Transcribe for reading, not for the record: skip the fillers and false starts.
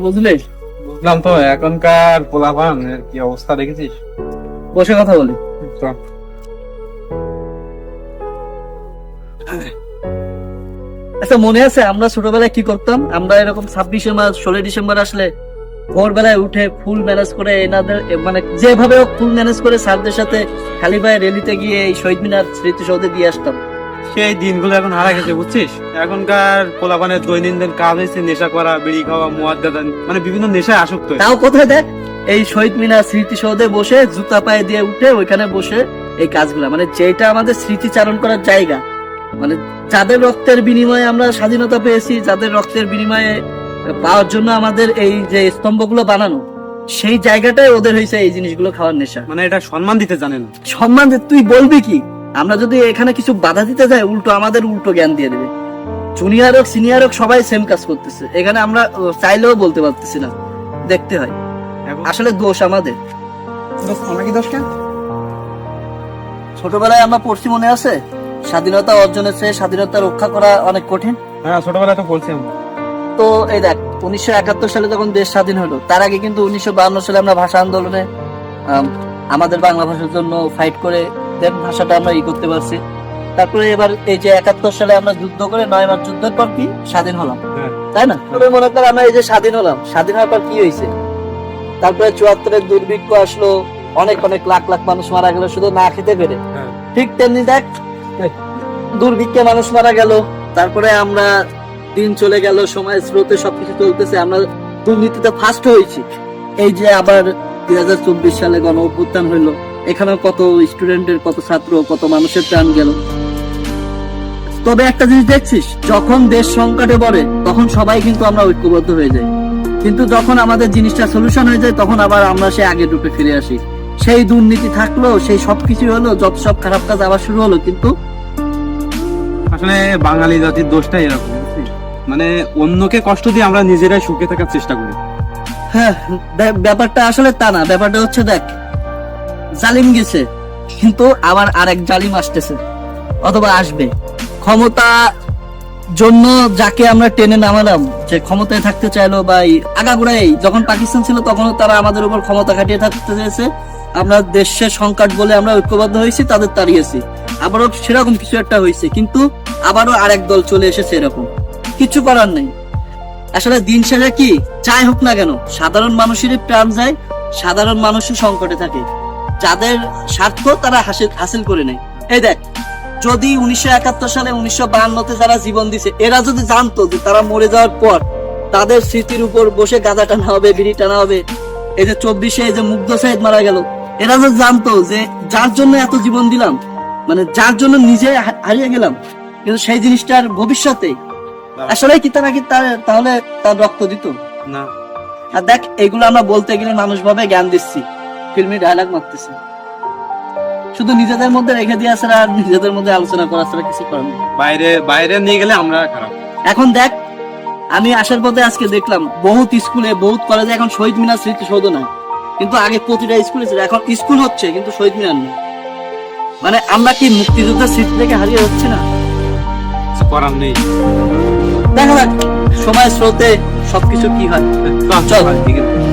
বুঝলে? বুঝলাম তো। এখনকার পোলাপানের কি অবস্থা দেখেছিস? বসে কথা বলি। আচ্ছা, মনে আছে আমরা ছোটবেলায় কি করতাম? আমরা এরকম 26শে মার্চ 16 ডিসেম্বর আসলে ভোরবেলায় উঠে ফুল ম্যানেজ করে এনাদের মানে যেভাবে হোক ফুল ম্যানেজ করে স্যারদের সাথে খালি পায়ে রেলিতে গিয়ে এই শহীদ মিনার স্মৃতিসৌধে দিয়ে আসতাম। সেই দিনগুলো এখন হারা গেছে, বুঝছিস? এখনকার পোলাপানের দৈনন্দিন কাজ হয়েছে নেশা করা, বিড়ি খাওয়া, মদ, মানে বিভিন্ন নেশায় আসক্ত। তাও কোথায় দেখ, এই শহীদ মিনার স্মৃতিসৌধে বসে জুতা পায়ে দিয়ে উঠে ওইখানে বসে এই কাজগুলা, মানে যেটা আমাদের স্মৃতিচারণ করার জায়গা, মানে যাদের রক্তের বিনিময়ে আমরা স্বাধীনতা পেয়েছি, যাদের রক্তের বিনিময়ে পাওয়ার জন্য আমাদের এই যে স্তম্ভগুলো বানানো, সেই জায়গাটায় ওদের হয়েছে এই জিনিসগুলো খাওয়ার নেশা। মানে এটা সম্মান দিতে জানে না। সম্মান তুই বলবি কি? আমরা যদি এখানে কিছু বাধা দিতে যাই, উল্টো আমাদের উল্টো জ্ঞান দিয়ে দেবে। জুনিয়র হোক সিনিয়র হোক সবাই সেম কাজ করতেছে, এখানে আমরা চাইলেও বলতে পারতেছি না, দেখতে হয়। আসলে দোষ আমাদের। আমাকে দোষ কেন? ছোটবেলায় আমরা পড়ছি, মনে আছে? স্বাধীনতা অর্জনের চেয়ে স্বাধীনতা রক্ষা করা অনেক কঠিন। হ্যাঁ, ছোটবেলায় তো বলছি আমরা। তো এই দেখ, 1971 সালে যখন দেশ স্বাধীন হলো, তার আগে কিন্তু 1952 সালে আমরা ভাষা আন্দোলনে আমাদের বাংলা ভাষার জন্য ফাইট করে দেব ভাষাটা আমরা করতে পারছি। তারপরে এবার এই যে 71 সালে আমরা যুদ্ধ করে 9 মাস যুদ্ধের পর কি স্বাধীন হলাম, তাই না? তবে মনে কর আমরা এই যে স্বাধীন হলাম, স্বাধীন হওয়ার পর কি হয়েছে? তারপরে 74-এর দুর্ভিক্ষ আসলো, অনেক অনেক লাখ লাখ মানুষ মারা গেল শুধু না খেতে পেরে। ঠিক তেমনি দেখ, দুর্ভিক্ষে মানুষ মারা গেল, তারপরে আমরা দিন চলে গেল, সময়ের স্রোতে সবকিছু চলতেছে, আমরা দুর্নীতিতে ফার্স্ট হয়েছি। এই যে আবার 2024 সালে গণ অভ্যুত্থান হইলো, এখানে কত স্টুডেন্টের, কত ছাত্র, কত মানুষের প্রাণ গেল। তবে একটা জিনিস দেখছিস, যখন দেশ সংকটে পড়ে তখন সবাই কিন্তু আমরা ঐক্যবদ্ধ হয়ে যাই, কিন্তু যখন আমাদের জিনিসটা সলিউশন হয়ে যায় তখন আবার আমরা সেই আগের রূপে ফিরে আসি। সেই দুর্নীতি থাকলো, সেই সবকিছু হলো, যত সব খারাপ কাজ আবার শুরু হলো। কিন্তু আসলে বাঙালি জাতির দোষটা এরকম, মানে অন্যকে কষ্ট দিয়ে আমরা নিজেরাই সুখে থাকার চেষ্টা করি। হ্যাঁ, ব্যাপারটা আসলে তা না। ব্যাপারটা হচ্ছে, দেখ, জালিম গেছে কিন্তু আবার আরেক জালিম আসতেছে অথবা আসবে। ক্ষমতা জন্য যাকে আমরা টেনে নামালাম, যে ক্ষমতায় থাকতে চাইলো, বা আগাগোড়াই যখন পাকিস্তান ছিল তখনও তারা আমাদের উপর ক্ষমতা খাটিয়ে থাকতে চেয়েছে। আমরা দেশের সংকট বলে আমরা ঐক্যবদ্ধ হয়েছি, তাদের তাড়িয়েছি। আবারও সেরকম কিছু একটা হয়েছে, কিন্তু আবারও আরেক দল চলে এসেছে, এরকম কিছু করার নেই। আসলে দিন শেষে কি যাই হোক না কেন, সাধারণ মানুষেরই প্রাণ যায়, সাধারণ মানুষই সংকটে থাকে। যাদের স্বার্থ তারা হাসিল করে নেয়। এই দেখ, যদি 1971 সালে 1952-তে যারা জীবন দিছে, এরা যদি জানতো যে তারা মরে যাওয়ার পর তাদের স্মৃতির উপর বসে গাঁজা টানা হবে, বিড়ি টানা হবে। এই যে 24-এ এই যে মুগ্ধ সাহেদ মারা গেল, এরা যদি জানতো যে যার জন্য এত জীবন দিলাম, মানে যার জন্য নিজে হারিয়ে গেলাম, কিন্তু সেই জিনিসটার ভবিষ্যতে আসলে কি তারা কি তাহলে তার রক্ত দিত না? আর দেখ, এগুলো আমরা বলতে গেলে মানুষ ভাবে জ্ঞান দিচ্ছি, ফিল্মি ডায়লগ মারতেছি, শুধু নিজেদের মধ্যে রেখে দিয়ে আসে আর নিজেদের মধ্যে আলোচনা করা ছাড়া কিছু করার নেই। বাইরে বাইরে নিয়ে গেলে আমরা খারাপ। এখন দেখ, আমি আসার পথে আজকে দেখলাম বহুত স্কুলে, বহুত কলেজে এখন শহীদ মিনার স্মৃতিসৌধ নাই, কিন্তু আগে প্রতিটা স্কুলে ছিল। এখন স্কুল হচ্ছে কিন্তু শহীদ মিনার নেই। মানে আমরা কি মুক্তিযুদ্ধের স্মৃতি থেকে হারিয়ে হচ্ছে না? করার নেই। দেখা যাক সময় স্রোতে সবকিছু কি হয়। চল, ঠিক আছে।